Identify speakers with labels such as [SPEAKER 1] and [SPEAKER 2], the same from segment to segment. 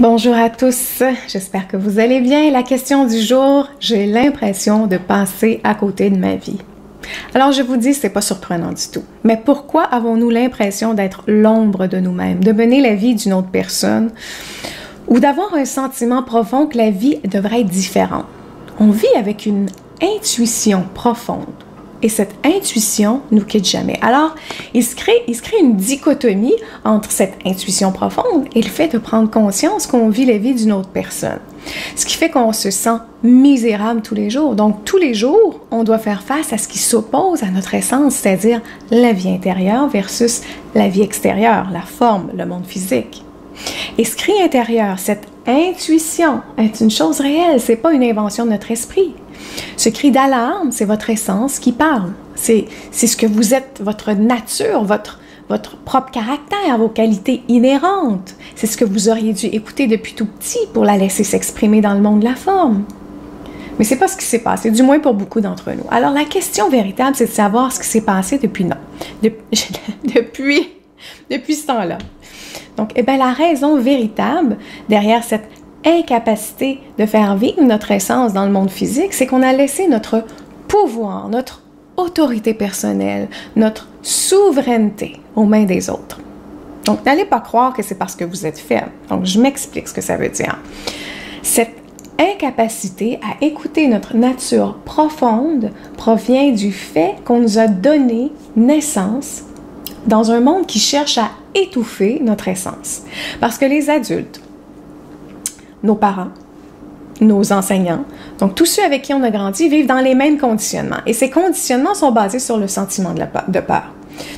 [SPEAKER 1] Bonjour à tous, j'espère que vous allez bien. La question du jour, j'ai l'impression de passer à côté de ma vie. Alors je vous dis, c'est pas surprenant du tout. Mais pourquoi avons-nous l'impression d'être l'ombre de nous-mêmes, de mener la vie d'une autre personne ou d'avoir un sentiment profond que la vie devrait être différente? On vit avec une intuition profonde. Et cette intuition nous quitte jamais. Alors, il se crée une dichotomie entre cette intuition profonde et le fait de prendre conscience qu'on vit la vie d'une autre personne. Ce qui fait qu'on se sent misérable tous les jours. Donc, tous les jours, on doit faire face à ce qui s'oppose à notre essence, c'est-à-dire la vie intérieure versus la vie extérieure, la forme, le monde physique. Et ce cri intérieur, cette intuition est une chose réelle, c'est pas une invention de notre esprit. Ce cri d'alarme, c'est votre essence qui parle. C'est ce que vous êtes, votre nature, votre propre caractère, vos qualités inhérentes. C'est ce que vous auriez dû écouter depuis tout petit pour la laisser s'exprimer dans le monde de la forme. Mais c'est pas ce qui s'est passé, du moins pour beaucoup d'entre nous. Alors la question véritable, c'est de savoir ce qui s'est passé depuis ce temps-là. Donc, la raison véritable derrière cette incapacité de faire vivre notre essence dans le monde physique, c'est qu'on a laissé notre pouvoir, notre autorité personnelle, notre souveraineté aux mains des autres. Donc, n'allez pas croire que c'est parce que vous êtes faible. Donc, je m'explique ce que ça veut dire. Cette incapacité à écouter notre nature profonde provient du fait qu'on nous a donné naissance dans un monde qui cherche à étouffer notre essence. Parce que les adultes, nos parents, nos enseignants, donc tous ceux avec qui on a grandi vivent dans les mêmes conditionnements. Et ces conditionnements sont basés sur le sentiment de peur.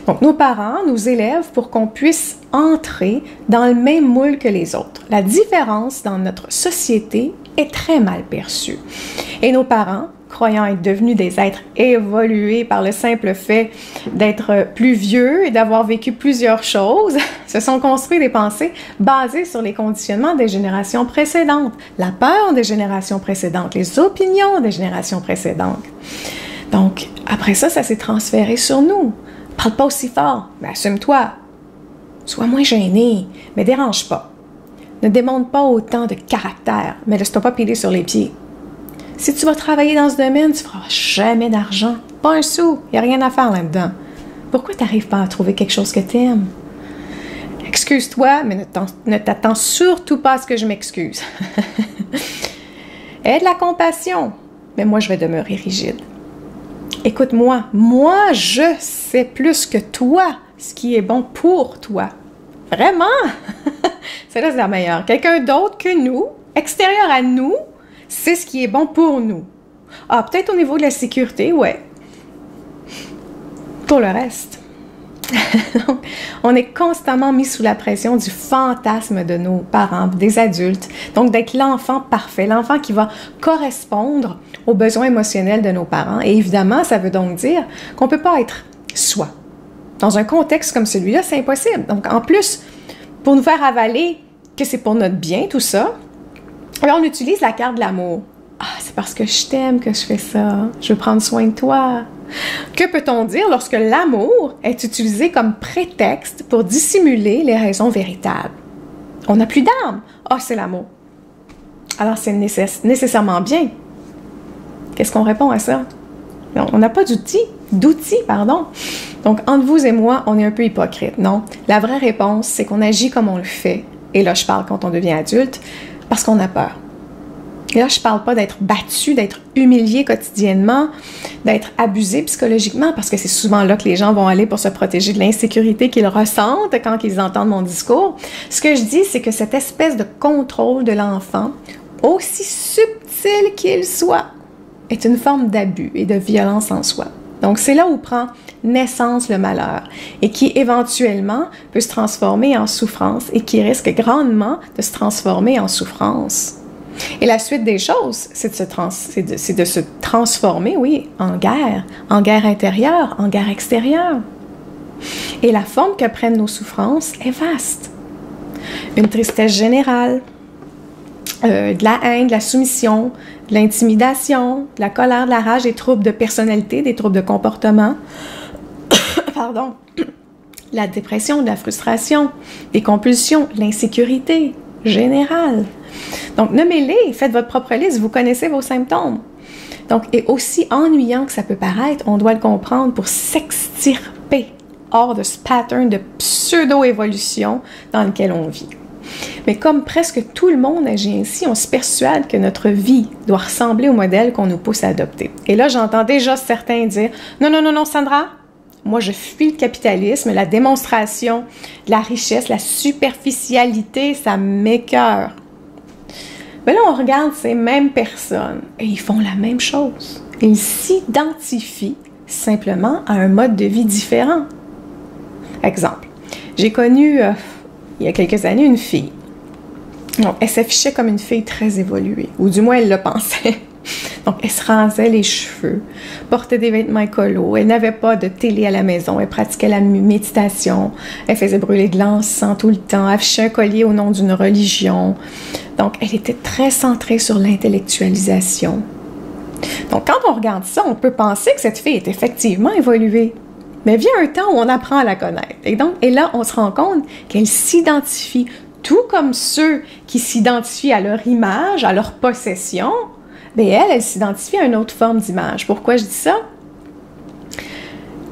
[SPEAKER 1] Donc nos parents nous élèvent pour qu'on puisse entrer dans le même moule que les autres. La différence dans notre société est très mal perçue. Et nos parents, croyant être devenus des êtres évolués par le simple fait d'être plus vieux et d'avoir vécu plusieurs choses, se sont construits des pensées basées sur les conditionnements des générations précédentes, la peur des générations précédentes, les opinions des générations précédentes. Donc, après ça s'est transféré sur nous. Parle pas aussi fort, mais assume-toi. Sois moins gêné, mais dérange pas. Ne démontre pas autant de caractère, mais laisse-toi pas piler sur les pieds. Si tu vas travailler dans ce domaine, tu ne feras jamais d'argent. Pas un sou. Il n'y a rien à faire là-dedans. Pourquoi tu n'arrives pas à trouver quelque chose que tu aimes? Excuse-toi, mais ne t'attends surtout pas à ce que je m'excuse. Aie de la compassion, mais moi, je vais demeurer rigide. Écoute-moi, moi, je sais plus que toi ce qui est bon pour toi. Vraiment? C'est la meilleure. Quelqu'un d'autre que nous, extérieur à nous, c'est ce qui est bon pour nous. Ah, peut-être au niveau de la sécurité, ouais. Pour le reste. Donc, on est constamment mis sous la pression du fantasme de nos parents, des adultes. Donc, d'être l'enfant parfait, l'enfant qui va correspondre aux besoins émotionnels de nos parents. Et évidemment, ça veut donc dire qu'on ne peut pas être soi. Dans un contexte comme celui-là, c'est impossible. Donc, en plus, pour nous faire avaler que c'est pour notre bien, tout ça, alors, on utilise la carte de l'amour. Ah, c'est parce que je t'aime que je fais ça. Je veux prendre soin de toi. Que peut-on dire lorsque l'amour est utilisé comme prétexte pour dissimuler les raisons véritables? On n'a plus d'armes. Ah, c'est l'amour. Alors, c'est nécessairement bien. Qu'est-ce qu'on répond à ça? Non, on n'a pas d'outils. Donc, entre vous et moi, on est un peu hypocrite, non? La vraie réponse, c'est qu'on agit comme on le fait. Et là, je parle quand on devient adulte. Parce qu'on a peur. Et là, je ne parle pas d'être battu, d'être humilié quotidiennement, d'être abusé psychologiquement, parce que c'est souvent là que les gens vont aller pour se protéger de l'insécurité qu'ils ressentent quand ils entendent mon discours. Ce que je dis, c'est que cette espèce de contrôle de l'enfant, aussi subtil qu'il soit, est une forme d'abus et de violence en soi. Donc, c'est là où prend naissance le malheur et qui éventuellement peut se transformer en souffrance et qui risque grandement de se transformer en souffrance. Et la suite des choses, c'est de se transformer, oui, en guerre intérieure, en guerre extérieure. Et la forme que prennent nos souffrances est vaste. Une tristesse générale, de la haine, de la soumission, de l'intimidation, de la colère, de la rage, des troubles de personnalité, des troubles de comportement, la dépression, de la frustration, des compulsions, l'insécurité, général. Donc, nommez-les, faites votre propre liste, vous connaissez vos symptômes. Donc, et aussi ennuyant que ça peut paraître, on doit le comprendre pour s'extirper hors de ce pattern de pseudo-évolution dans lequel on vit. Mais comme presque tout le monde agit ainsi, on se persuade que notre vie doit ressembler au modèle qu'on nous pousse à adopter. Et là, j'entends déjà certains dire « Non, non, non, non, Sandra, moi je fuis le capitalisme, la démonstration de la richesse, la superficialité, ça m'écoeure. » Mais là, on regarde ces mêmes personnes et ils font la même chose. Ils s'identifient simplement à un mode de vie différent. Exemple, j'ai connu il y a quelques années une fille. Donc, elle s'affichait comme une fille très évoluée, ou du moins elle le pensait. Donc, elle se rasait les cheveux, portait des vêtements écolos, elle n'avait pas de télé à la maison, elle pratiquait la méditation, elle faisait brûler de l'encens tout le temps, affichait un collier au nom d'une religion. Donc, elle était très centrée sur l'intellectualisation. Donc, quand on regarde ça, on peut penser que cette fille est effectivement évoluée. Mais vient un temps où on apprend à la connaître. Et là, on se rend compte qu'elle s'identifie, tout comme ceux qui s'identifient à leur image, à leur possession, bien elle s'identifie à une autre forme d'image. Pourquoi je dis ça?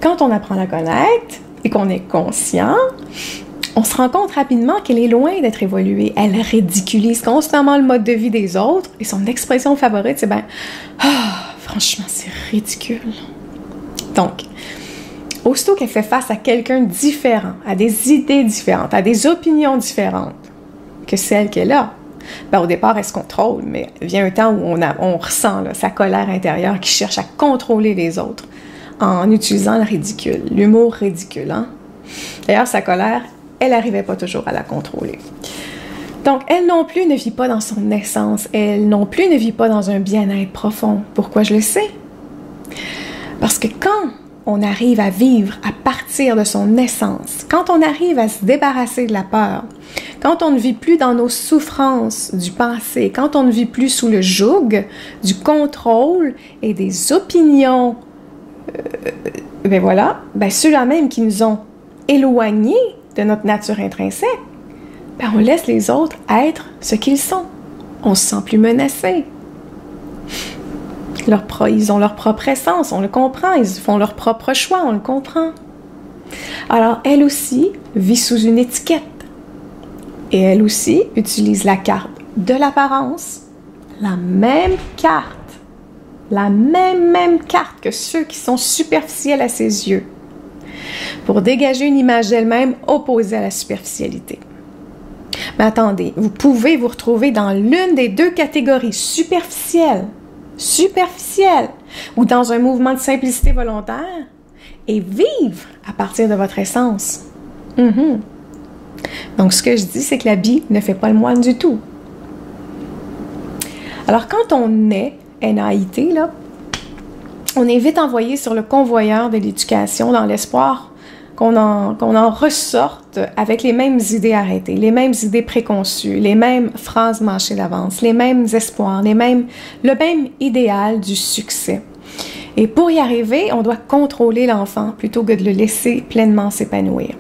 [SPEAKER 1] Quand on apprend à la connaître et qu'on est conscient, on se rend compte rapidement qu'elle est loin d'être évoluée. Elle ridiculise constamment le mode de vie des autres et son expression favorite, c'est ben « Ah, franchement, c'est ridicule. » Donc, aussitôt qu'elle fait face à quelqu'un de différent, à des idées différentes, à des opinions différentes que celles qu'elle a, ben, au départ, elle se contrôle, mais vient un temps où on ressent là, sa colère intérieure qui cherche à contrôler les autres en utilisant le ridicule, l'humour ridicule. Hein? D'ailleurs, sa colère, elle n'arrivait pas toujours à la contrôler. Donc, elle non plus ne vit pas dans son essence, elle non plus ne vit pas dans un bien-être profond. Pourquoi je le sais? Parce que quand on arrive à vivre à partir de son essence, quand on arrive à se débarrasser de la peur, quand on ne vit plus dans nos souffrances du passé, quand on ne vit plus sous le joug du contrôle et des opinions, ceux-là même qui nous ont éloignés de notre nature intrinsèque, on laisse les autres être ce qu'ils sont. On se sent plus menacé. Ils ont leur propre essence, on le comprend. Ils font leur propre choix, on le comprend. Alors, elle aussi vit sous une étiquette. Et elle aussi utilise la carte de l'apparence, la même carte que ceux qui sont superficiels à ses yeux, pour dégager une image d'elle-même opposée à la superficialité. Mais attendez, vous pouvez vous retrouver dans l'une des deux catégories, superficielle, ou dans un mouvement de simplicité volontaire, et vivre à partir de votre essence. Donc, ce que je dis, c'est que l'habit ne fait pas le moine du tout. Alors, quand on est NAIT, là, on est vite envoyé sur le convoyeur de l'éducation dans l'espoir qu'on en ressorte avec les mêmes idées arrêtées, les mêmes idées préconçues, les mêmes phrases mâchées d'avance, les mêmes espoirs, le même idéal du succès. Et pour y arriver, on doit contrôler l'enfant plutôt que de le laisser pleinement s'épanouir.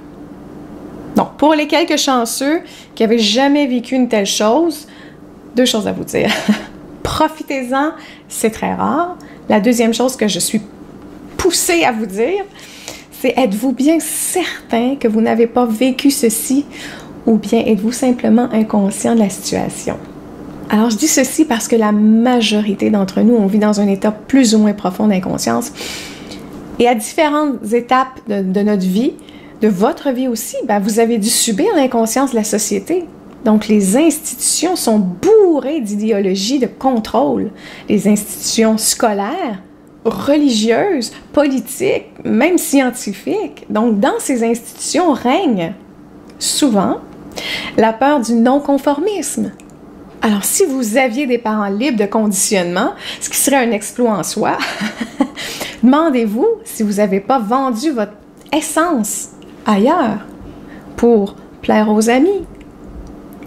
[SPEAKER 1] Donc, pour les quelques chanceux qui n'avaient jamais vécu une telle chose, 2 choses à vous dire. Profitez-en, c'est très rare. La deuxième chose que je suis poussée à vous dire, c'est êtes-vous bien certain que vous n'avez pas vécu ceci ou bien êtes-vous simplement inconscient de la situation? Alors, je dis ceci parce que la majorité d'entre nous, on vit dans un état plus ou moins profond d'inconscience. Et à différentes étapes de notre vie, de votre vie aussi, vous avez dû subir l'inconscience de la société. Donc, les institutions sont bourrées d'idéologies de contrôle. Les institutions scolaires, religieuses, politiques, même scientifiques. Donc, dans ces institutions règne souvent la peur du non-conformisme. Alors, si vous aviez des parents libres de conditionnement, ce qui serait un exploit en soi, demandez-vous si vous n'avez pas vendu votre essence ailleurs pour plaire aux amis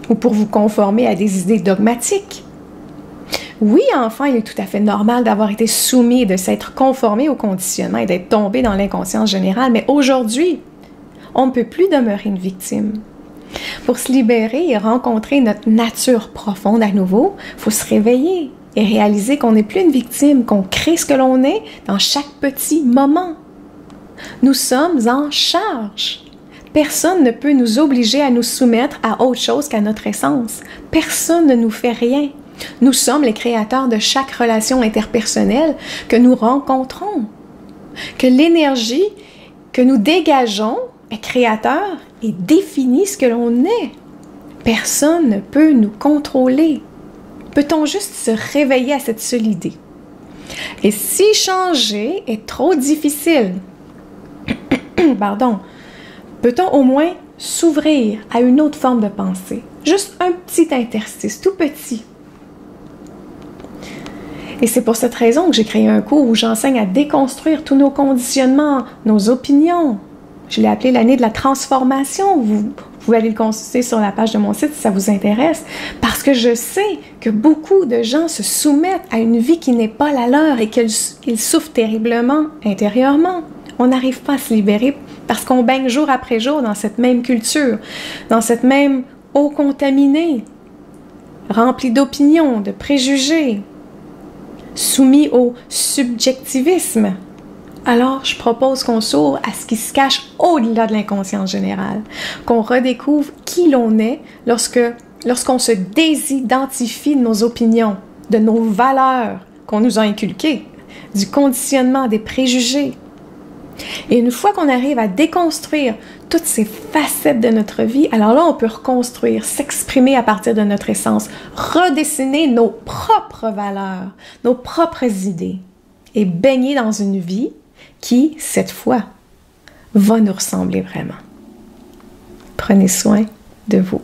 [SPEAKER 1] ou pour vous conformer à des idées dogmatiques. Oui, enfant, il est tout à fait normal d'avoir été soumis et de s'être conformé au conditionnement et d'être tombé dans l'inconscience générale, mais aujourd'hui, on ne peut plus demeurer une victime. Pour se libérer et rencontrer notre nature profonde à nouveau, il faut se réveiller et réaliser qu'on n'est plus une victime, qu'on crée ce que l'on est dans chaque petit moment. Nous sommes en charge. Personne ne peut nous obliger à nous soumettre à autre chose qu'à notre essence. Personne ne nous fait rien. Nous sommes les créateurs de chaque relation interpersonnelle que nous rencontrons. Que l'énergie que nous dégageons est créateur et définit ce que l'on est. Personne ne peut nous contrôler. Peut-on juste se réveiller à cette seule idée? Et si changer est trop difficile, pardon, peut-on au moins s'ouvrir à une autre forme de pensée? Juste un petit interstice, tout petit. Et c'est pour cette raison que j'ai créé un cours où j'enseigne à déconstruire tous nos conditionnements, nos opinions. Je l'ai appelé l'année de la transformation. Vous pouvez aller le consulter sur la page de mon site si ça vous intéresse. Parce que je sais que beaucoup de gens se soumettent à une vie qui n'est pas la leur et qu'ils souffrent terriblement intérieurement. On n'arrive pas à se libérer parce qu'on baigne jour après jour dans cette même culture, dans cette même eau contaminée, remplie d'opinions, de préjugés, soumis au subjectivisme. Alors, je propose qu'on s'ouvre à ce qui se cache au-delà de l'inconscience générale, qu'on redécouvre qui l'on est lorsqu'on se désidentifie de nos opinions, de nos valeurs qu'on nous a inculquées, du conditionnement, des préjugés. Et une fois qu'on arrive à déconstruire toutes ces facettes de notre vie, alors là, on peut reconstruire, s'exprimer à partir de notre essence, redessiner nos propres valeurs, nos propres idées et baigner dans une vie qui, cette fois, va nous ressembler vraiment. Prenez soin de vous.